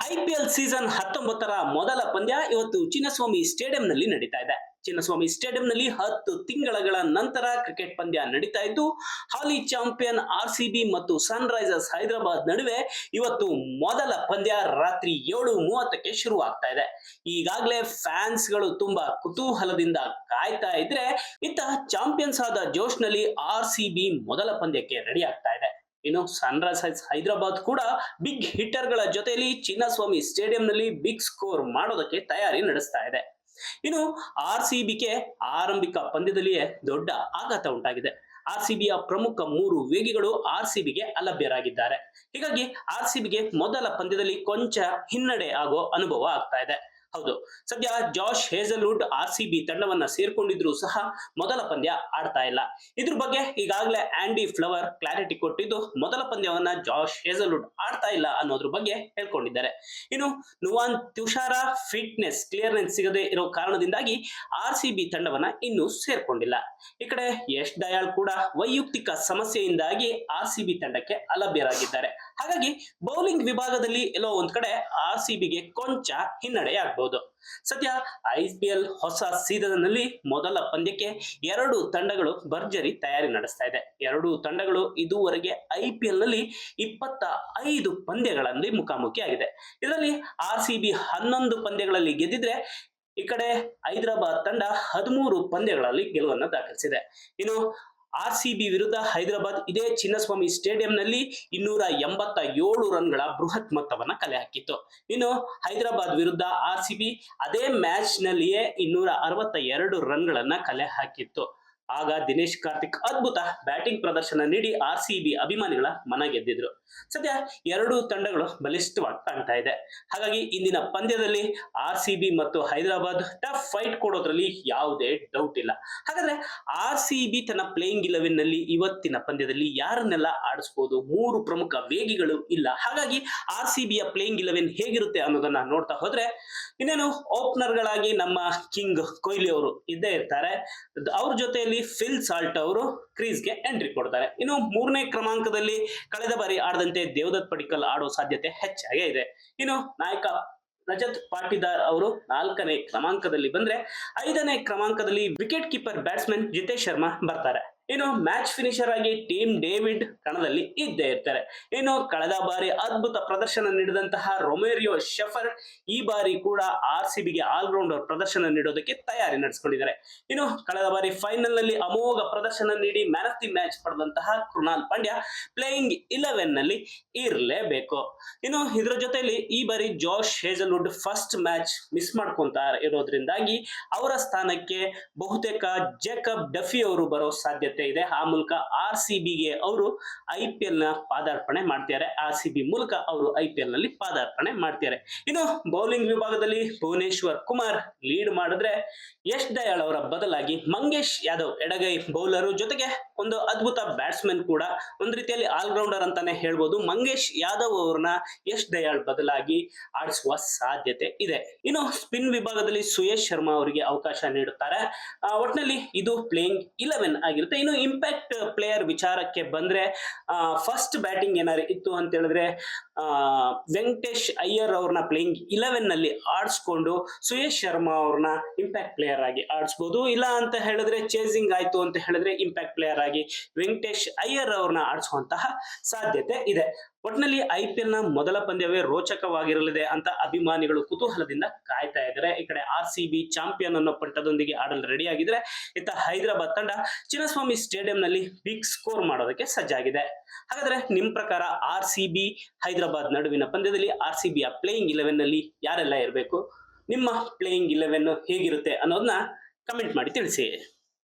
IPL season 19ರ ಮೊದಲ ಪಂದ್ಯ ಇವತ್ತು ಚಿನ್ನಸ್ವಾಮಿ ಸ್ಟೇಡಿಯಂನಲ್ಲಿ ನಡೀತಾ ಇದೆ. ಚಿನ್ನಸ್ವಾಮಿ ಸ್ಟೇಡಿಯಂನಲ್ಲಿ 10 ತಿಂಗಳ ನಂತರ ಕ್ರಿಕೆಟ್ ಪಂದ್ಯ ನಡೀತಾ ಇದ್ದು, ಹಾಲಿ ಚಾಂಪಿಯನ್ ಆರ್ಸಿಬಿ ಮತ್ತು ಸನ್ ರೈಸರ್ಸ್ ಹೈದರಾಬಾದ್ ನಡುವೆ ಇವತ್ತು ಮೊದಲ ಪಂದ್ಯ ರಾತ್ರಿ 7:30ಕ್ಕೆ ಶುರುವಾಗ್ತಾ ಇದೆ. ಈಗಾಗಲೇ ಫ್ಯಾನ್ಸ್ ಗಳು ತುಂಬಾ ಕುತೂಹಲದಿಂದ ಕಾಯ್ತಾ ಇದ್ರೆ, ಇತ್ತ ಚಾಂಪಿಯನ್ಸ್ ಆದ ಜೋಶ್ನಲ್ಲಿ ಆರ್ಸಿಬಿ ಮೊದಲ ಪಂದ್ಯಕ್ಕೆ ರೆಡಿ ಆಗ್ತಾ ಇದೆ. ಇನ್ನು ಸನ್ ರೈಸರ್ಸ್ ಹೈದರಾಬಾದ್ ಕೂಡ ಬಿಗ್ ಹಿಟ್ಟರ್ ಗಳ ಜೊತೆಯಲ್ಲಿ ಚಿನ್ನಸ್ವಾಮಿ ಸ್ಟೇಡಿಯಂನಲ್ಲಿ ಬಿಗ್ ಸ್ಕೋರ್ ಮಾಡೋದಕ್ಕೆ ತಯಾರಿ ನಡೆಸ್ತಾ ಇದೆ. ಇನ್ನು ಆರ್ಸಿಬಿಗೆ ಆರಂಭಿಕ ಪಂದ್ಯದಲ್ಲಿಯೇ ದೊಡ್ಡ ಆಘಾತ ಉಂಟಾಗಿದೆ. ಆರ್ಸಿಬಿಯ ಪ್ರಮುಖ 3 ವೇಗಿಗಳು ಆರ್ಸಿಬಿಗೆ ಅಲಭ್ಯರಾಗಿದ್ದಾರೆ. ಹೀಗಾಗಿ ಆರ್ಸಿಬಿಗೆ ಮೊದಲ ಪಂದ್ಯದಲ್ಲಿ ಕೊಂಚ ಹಿನ್ನಡೆ ಆಗೋ ಅನುಭವ ಆಗ್ತಾ ಇದೆ. ಹೌದು, ಸದ್ಯ ಜಾಶ್ ಹೇಜಲ್ವುಡ್ ಆರ್ಸಿಬಿ ತಂಡವನ್ನ ಸೇರ್ಕೊಂಡಿದ್ರು ಸಹ ಮೊದಲ ಪಂದ್ಯ ಆಡ್ತಾ ಇಲ್ಲ. ಇದ್ರ ಬಗ್ಗೆ ಈಗಾಗಲೇ ಆಂಡಿ ಫ್ಲವರ್ ಕ್ಲಾರಿಟಿ ಕೊಟ್ಟಿದ್ದು, ಮೊದಲ ಪಂದ್ಯವನ್ನ ಜಾಶ್ ಹೇಜಲ್ವುಡ್ ಆಡ್ತಾ ಇಲ್ಲ ಅನ್ನೋದ್ರ ಬಗ್ಗೆ ಹೇಳ್ಕೊಂಡಿದ್ದಾರೆ. ಇನ್ನು ನುವಾನ್ ತುಷಾರ ಫಿಟ್ನೆಸ್ ಕ್ಲಿಯರೆನ್ಸ್ ಸಿಗದೆ ಇರೋ ಕಾರಣದಿಂದಾಗಿ ಆರ್ಸಿಬಿ ತಂಡವನ್ನ ಇನ್ನೂ ಸೇರ್ಕೊಂಡಿಲ್ಲ. ಈ ಕಡೆ ಯಶ್ ದಯಾಳ್ ಕೂಡ ವೈಯಕ್ತಿಕ ಸಮಸ್ಯೆಯಿಂದಾಗಿ ಆರ್ಸಿಬಿ ತಂಡಕ್ಕೆ ಅಲಭ್ಯರಾಗಿದ್ದಾರೆ. ಹಾಗಾಗಿ ಬೌಲಿಂಗ್ ವಿಭಾಗದಲ್ಲಿ ಎಲ್ಲೋ ಒಂದ್ ಕಡೆ ಆರ್ಸಿಬಿಗೆ ಕೊಂಚ ಹಿನ್ನಡೆಯಾಗಬಹುದು. ಸದ್ಯ ಐಪಿಎಲ್ ಹೊಸ ಸೀಸನ್ ನಲ್ಲಿ ಮೊದಲ ಪಂದ್ಯಕ್ಕೆ 2 ತಂಡಗಳು ಭರ್ಜರಿ ತಯಾರಿ ನಡೆಸ್ತಾ ಇದೆ. 2 ತಂಡಗಳು ಇದುವರೆಗೆ ಐಪಿಎಲ್ ನಲ್ಲಿ 25 ಪಂದ್ಯಗಳಲ್ಲಿ ಮುಖಾಮುಖಿಯಾಗಿದೆ. ಇದರಲ್ಲಿ ಆರ್ಸಿಬಿ 11 ಪಂದ್ಯಗಳಲ್ಲಿ ಗೆದ್ದಿದ್ರೆ, ಈ ಕಡೆ ಹೈದರಾಬಾದ್ ತಂಡ 13 ಪಂದ್ಯಗಳಲ್ಲಿ ಗೆಲುವನ್ನು ದಾಖಲಿಸಿದೆ. ಇನ್ನು ಆರ್ಸಿಬಿ ವಿರುದ್ಧ ಹೈದರಾಬಾದ್ ಇದೇ ಚಿನ್ನಸ್ವಾಮಿ ಸ್ಟೇಡಿಯಂನಲ್ಲಿ 287 ರನ್ಗಳ ಬೃಹತ್ ಮೊತ್ತವನ್ನ ಕಲೆ ಹಾಕಿತ್ತು. ಇನ್ನು ಹೈದರಾಬಾದ್ ವಿರುದ್ಧ ಆರ್ಸಿಬಿ ಅದೇ ಮ್ಯಾಚ್ ನಲ್ಲಿಯೇ 262 ರನ್ಗಳನ್ನ ಕಲೆ ಹಾಕಿತ್ತು. ಆಗ ದಿನೇಶ್ ಕಾರ್ತಿಕ್ ಅದ್ಭುತ ಬ್ಯಾಟಿಂಗ್ ಪ್ರದರ್ಶನ ನೀಡಿ ಆರ್ಸಿಬಿ ಅಭಿಮಾನಿಗಳ ಮನ ಗೆದ್ದಿದ್ರು. ಸದ್ಯ 2 ತಂಡಗಳು ಬಲಿಷ್ಠವಾಗಿ ಕಾಣ್ತಾ ಇದೆ. ಹಾಗಾಗಿ ಇಂದಿನ ಪಂದ್ಯದಲ್ಲಿ ಆರ್ಸಿಬಿ ಮತ್ತು ಹೈದರಾಬಾದ್ ಟಫ್ ಫೈಟ್ ಕೊಡೋದ್ರಲ್ಲಿ ಯಾವುದೇ ಡೌಟ್ ಇಲ್ಲ. ಹಾಗಾದ್ರೆ ಆರ್ಸಿಬಿ ತನ್ನ ಪ್ಲೇಯಿಂಗ್ 11 ನಲ್ಲಿ ಇವತ್ತಿನ ಪಂದ್ಯದಲ್ಲಿ ಯಾರನ್ನೆಲ್ಲ ಆಡಿಸಬಹುದು? 3 ಪ್ರಮುಖ ವೇಗಿಗಳು ಇಲ್ಲ. ಹಾಗಾಗಿ ಆರ್ಸಿಬಿಯ ಪ್ಲೇಯಿಂಗ್ 11 ಹೇಗಿರುತ್ತೆ ಅನ್ನೋದನ್ನ ನೋಡ್ತಾ ಹೋದ್ರೆ, ಇನ್ನೇನು ಓಪನರ್ ಗಳಾಗಿ ನಮ್ಮ ಕಿಂಗ್ ಕೊಹ್ಲಿ ಅವರು ಇದ್ದೇ ಇರ್ತಾರೆ. ಅವ್ರ ಜೊತೆಯಲ್ಲಿ ಫಿಲ್ ಸಾಲ್ಟ್ ಅವರು ಕ್ರೀಸ್ಗೆ ಎಂಟ್ರಿ ಕೊಡ್ತಾರೆ. ಇನ್ನು 3ನೇ ಕ್ರಮಾಂಕದಲ್ಲಿ ಕಳೆದ ಬಾರಿ ಆಡದಂತೆ ದೇವದತ್ ಪಡಿಕ್ಕಲ್ ಆಡೋ ಸಾಧ್ಯತೆ ಹೆಚ್ಚಾಗೇ ಇದೆ. ಇನ್ನು ನಾಯಕ ರಜತ್ ಪಾಟಿದಾರ್ ಅವರು 4ನೇ ಕ್ರಮಾಂಕದಲ್ಲಿ ಬಂದ್ರೆ, 5ನೇ ಕ್ರಮಾಂಕದಲ್ಲಿ wicket keeper batsman Jitesh Sharma ಬರ್ತಾರೆ. ಇನ್ನು ಮ್ಯಾಚ್ ಫಿನಿಶರ್ ಆಗಿ ಟೀಮ್ ಡೇವಿಡ್ ಕಣದಲ್ಲಿ ಇದ್ದೇ ಇರ್ತಾರೆ. ಇನ್ನು ಕಳೆದ ಬಾರಿ ಅದ್ಭುತ ಪ್ರದರ್ಶನ ನೀಡಿದಂತಹ ರೊಮೇರಿಯೋ ಶೆಫರ್ಡ್ ಈ ಬಾರಿ ಕೂಡ ಆರ್ಸಿಬಿಗೆ ಆಲ್ರೌಂಡರ್ ಪ್ರದರ್ಶನ ನೀಡೋದಕ್ಕೆ ತಯಾರಿ ನಡೆಸಿಕೊಂಡಿದ್ದಾರೆ. ಇನ್ನು ಕಳೆದ ಬಾರಿ ಫೈನಲ್ ನಲ್ಲಿ ಅಮೋಘ ಪ್ರದರ್ಶನ ನೀಡಿ ಮ್ಯಾನ್ ಆಫ್ ದಿ ಮ್ಯಾಚ್ ಪಡೆದಂತಹ ಕೃಣಾಲ್ ಪಾಂಡ್ಯ ಪ್ಲೇಯಿಂಗ್ 11 ನಲ್ಲಿ ಇರಲೇಬೇಕು. ಇನ್ನು ಇದರ ಜೊತೆಯಲ್ಲಿ ಈ ಬಾರಿ ಜಾಶ್ ಹೇಜಲ್ವುಡ್ ಫಸ್ಟ್ ಮ್ಯಾಚ್ ಮಿಸ್ ಮಾಡ್ಕೊಂತ ಇರೋದ್ರಿಂದಾಗಿ ಅವರ ಸ್ಥಾನಕ್ಕೆ ಬಹುತೇಕ ಜೇಕಬ್ ಡಫಿ ಅವರು ಬರೋ ಸಾಧ್ಯತೆ ಇದೆ. ಆ ಮೂಲಕ ಆರ್ಸಿಬಿಗೆ ಅವರು ಐಪಿಎಲ್ ನ ಪಾದಾರ್ಪಣೆ ಮಾಡ್ತಾರೆ. ಆರ್ಸಿಬಿ ಮೂಲಕ ಅವರು ಐಪಿಎಲ್ ನಲ್ಲಿ ಪಾದಾರ್ಪಣೆ ಮಾಡ್ತಾರೆ. ಇನ್ನು ಬೌಲಿಂಗ್ ವಿಭಾಗದಲ್ಲಿ ಭುವನೇಶ್ವರ್ ಕುಮಾರ್ ಲೀಡ್ ಮಾಡಿದ್ರೆ, ಯಶ್ ದಯಾಳ್ ಅವರ ಬದಲಾಗಿ ಮಂಗೇಶ್ ಯಾದವ್ ಎಡಗೈ ಬೌಲರ್ ಜೊತೆಗೆ ಒಂದು ಅದ್ಭುತ ಬ್ಯಾಟ್ಸ್ಮನ್ ಕೂಡ, ಒಂದು ರೀತಿಯಲ್ಲಿ ಆಲ್ರೌಂಡರ್ ಅಂತಾನೆ ಹೇಳ್ಬೋದು, ಮಂಗೇಶ್ ಯಾದವ್ ಅವರನ್ನ ಯಶ್ ದಯಾಳ್ ಬದಲಾಗಿ ಆಡಿಸುವ ಸಾಧ್ಯತೆ ಇದೆ. ಇನ್ನು ಸ್ಪಿನ್ ವಿಭಾಗದಲ್ಲಿ ಸುಯೇಶ್ ಶರ್ಮಾ ಅವರಿಗೆ ಅವಕಾಶ ನೀಡುತ್ತಾರೆ. ಒಟ್ಟಿನಲ್ಲಿ ಇದು ಪ್ಲೇಯಿಂಗ್ 11 ಆಗಿರುತ್ತೆ. ಇನ್ನು ಇಂಪ್ಯಾಕ್ಟ್ ಪ್ಲೇಯರ್ ವಿಚಾರಕ್ಕೆ ಬಂದ್ರೆ, ಫಸ್ಟ್ ಬ್ಯಾಟಿಂಗ್ ಏನಾದ್ರು ಇತ್ತು ಅಂತ ಹೇಳಿದ್ರೆ ವೆಂಕಟೇಶ್ ಅಯ್ಯರ್ ಅವ್ರನ್ನ ಪ್ಲೇಯಿಂಗ್ 11 ನಲ್ಲಿ ಆಡಿಸ್ಕೊಂಡು ಸುಯೇಶ್ ಶರ್ಮಾ ಅವ್ರನ್ನ ಇಂಪ್ಯಾಕ್ಟ್ ಪ್ಲೇಯರ್ ಆಗಿ ಆಡಿಸಬಹುದು. ಇಲ್ಲ ಅಂತ ಹೇಳಿದ್ರೆ ಚೇಸಿಂಗ್ ಆಯ್ತು ಅಂತ ಹೇಳಿದ್ರೆ ಇಂಪ್ಯಾಕ್ಟ್ ಪ್ಲೇಯರ್ ಆಗಿ ವೆಂಕಟೇಶ್ ಅಯ್ಯರ್ ಅವ್ರನ್ನ ಆಡಿಸುವಂತಹ ಸಾಧ್ಯತೆ ಇದೆ. ಒಟ್ಟಿನಲ್ಲಿ ಐಪಿಎಲ್ ನ ಮೊದಲ ಪಂದ್ಯವೇ ರೋಚಕವಾಗಿರಲಿದೆ ಅಂತ ಅಭಿಮಾನಿಗಳು ಕುತೂಹಲದಿಂದ ಕಾಯ್ತಾ ಇದ್ದಾರೆ. ಈ ಕಡೆ ಆರ್ಸಿಬಿ ಚಾಂಪಿಯನ್ ಅನ್ನೋ ಪಟ್ಟದೊಂದಿಗೆ ಆಡಲು ರೆಡಿ ಆಗಿದ್ರೆ, ಇತ್ತ ಹೈದರಾಬಾದ್ ತಂಡ ಚಿನ್ನಸ್ವಾಮಿ ಸ್ಟೇಡಿಯಂ ನಲ್ಲಿ ಬಿಗ್ ಸ್ಕೋರ್ ಮಾಡೋದಕ್ಕೆ ಸಜ್ಜಾಗಿದೆ. ಹಾಗಾದ್ರೆ ನಿಮ್ ಪ್ರಕಾರ ಆರ್ಸಿಬಿ ಹೈದರಾಬಾದ್ ನಡುವಿನ ಪಂದ್ಯದಲ್ಲಿ ಆರ್ಸಿಬಿಯ ಪ್ಲೇಯಿಂಗ್ 11 ನಲ್ಲಿ ಯಾರೆಲ್ಲ ಇರಬೇಕು? ನಿಮ್ಮ ಪ್ಲೇಯಿಂಗ್ 11 ಹೇಗಿರುತ್ತೆ ಅನ್ನೋದನ್ನ ಕಮೆಂಟ್ ಮಾಡಿ ತಿಳಿಸಿ.